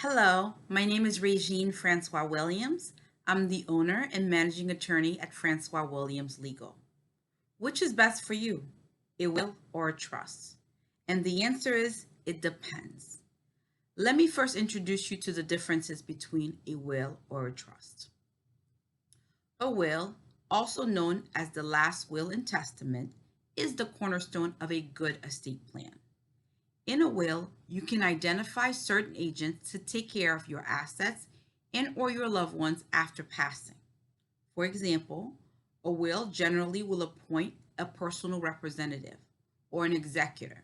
Hello, my name is Regine Francois Williams. I'm the owner and managing attorney at Francois Williams Legal. Which is best for you, a will or a trust? And the answer is it depends. Let me first introduce you to the differences between a will or a trust. A will, also known as the last will and testament, is the cornerstone of a good estate plan. In a will, you can identify certain agents to take care of your assets and or your loved ones after passing. For example, a will generally will appoint a personal representative or an executor.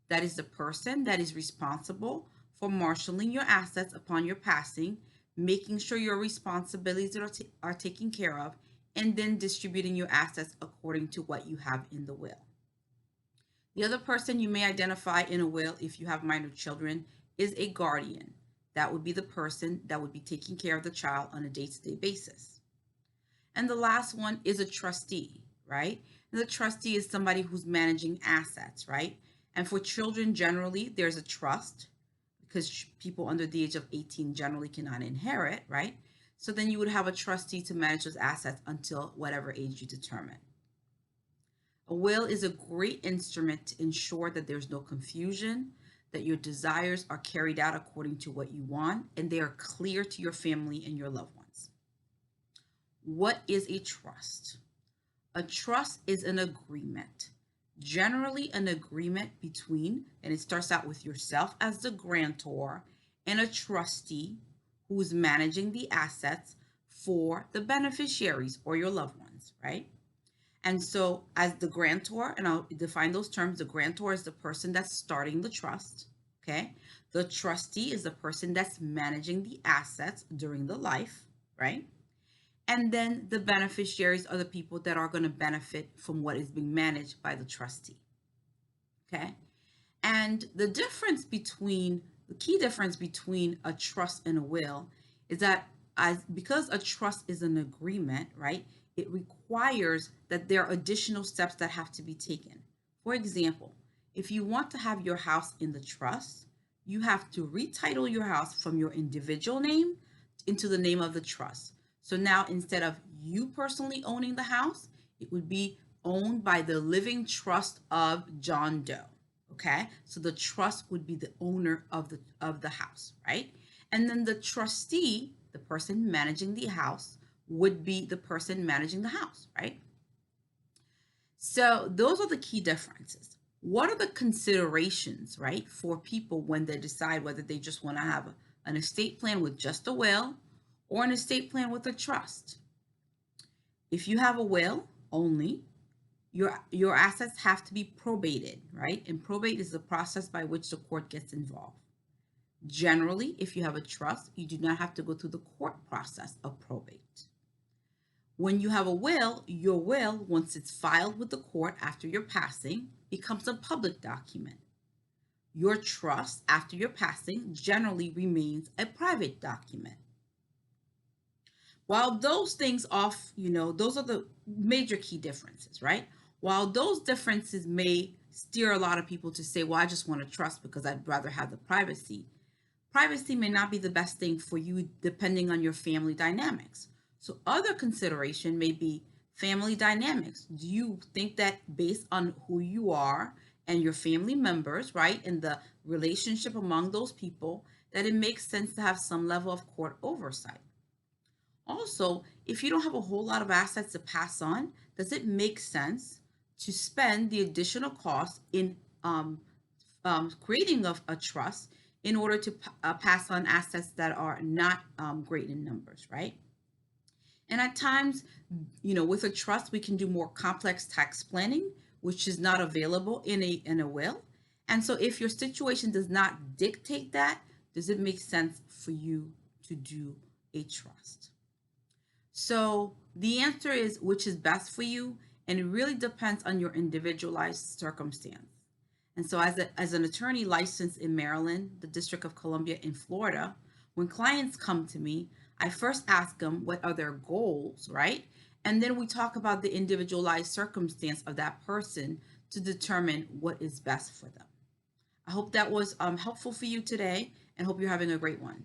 That is the person that is responsible for marshaling your assets upon your passing, making sure your responsibilities are taken care of, and then distributing your assets according to what you have in the will. The other person you may identify in a will, if you have minor children, is a guardian. That would be the person that would be taking care of the child on a day-to-day basis. And the last one is a trustee, right? And the trustee is somebody who's managing assets, right? And for children, generally, there's a trust because people under the age of 18 generally cannot inherit, right? So then you would have a trustee to manage those assets until whatever age you determine. A will is a great instrument to ensure that there's no confusion, that your desires are carried out according to what you want, and they are clear to your family and your loved ones. What is a trust? A trust is an agreement, generally an agreement between, and it starts out with yourself as the grantor and a trustee who is managing the assets for the beneficiaries or your loved ones, right? And so, as the grantor, and I'll define those terms, the grantor is the person that's starting the trust, okay? The trustee is the person that's managing the assets during the life, right? And then the beneficiaries are the people that are going to benefit from what is being managed by the trustee, okay? And the key difference between a trust and a will is that because a trust is an agreement, right? It requires that there are additional steps that have to be taken. For example, if you want to have your house in the trust, you have to retitle your house from your individual name into the name of the trust. So now instead of you personally owning the house, it would be owned by the living trust of John Doe. Okay, so the trust would be the owner of the house, right? And then the trustee, the person managing the house, would be the person managing the house, right? So those are the key differences. What are the considerations, right, for people when they decide whether they just want to have an estate plan with just a will or an estate plan with a trust? If you have a will only, your assets have to be probated, right? And probate is the process by which the court gets involved. Generally, if you have a trust, you do not have to go through the court process of probate. When you have a will, your will, once it's filed with the court after your passing, becomes a public document. Your trust after your passing generally remains a private document. While those things those are the major key differences, right? While those differences may steer a lot of people to say, well, I just want to trust because I'd rather have the privacy may not be the best thing for you depending on your family dynamics. So other consideration may be family dynamics. Do you think that based on who you are and your family members, right, and the relationship among those people, that it makes sense to have some level of court oversight? Also, if you don't have a whole lot of assets to pass on, does it make sense to spend the additional cost in creating a trust in order to pass on assets that are not great in numbers, right? And at times, with a trust, we can do more complex tax planning, which is not available in a will. And so if your situation does not dictate that, does it make sense for you to do a trust? So the answer is which is best for you, and it really depends on your individualized circumstance. And so as an attorney licensed in Maryland, the District of Columbia in Florida, when clients come to me, I first ask them what are their goals, right? And then we talk about the individualized circumstance of that person to determine what is best for them. I hope that was helpful for you today and hope you're having a great one.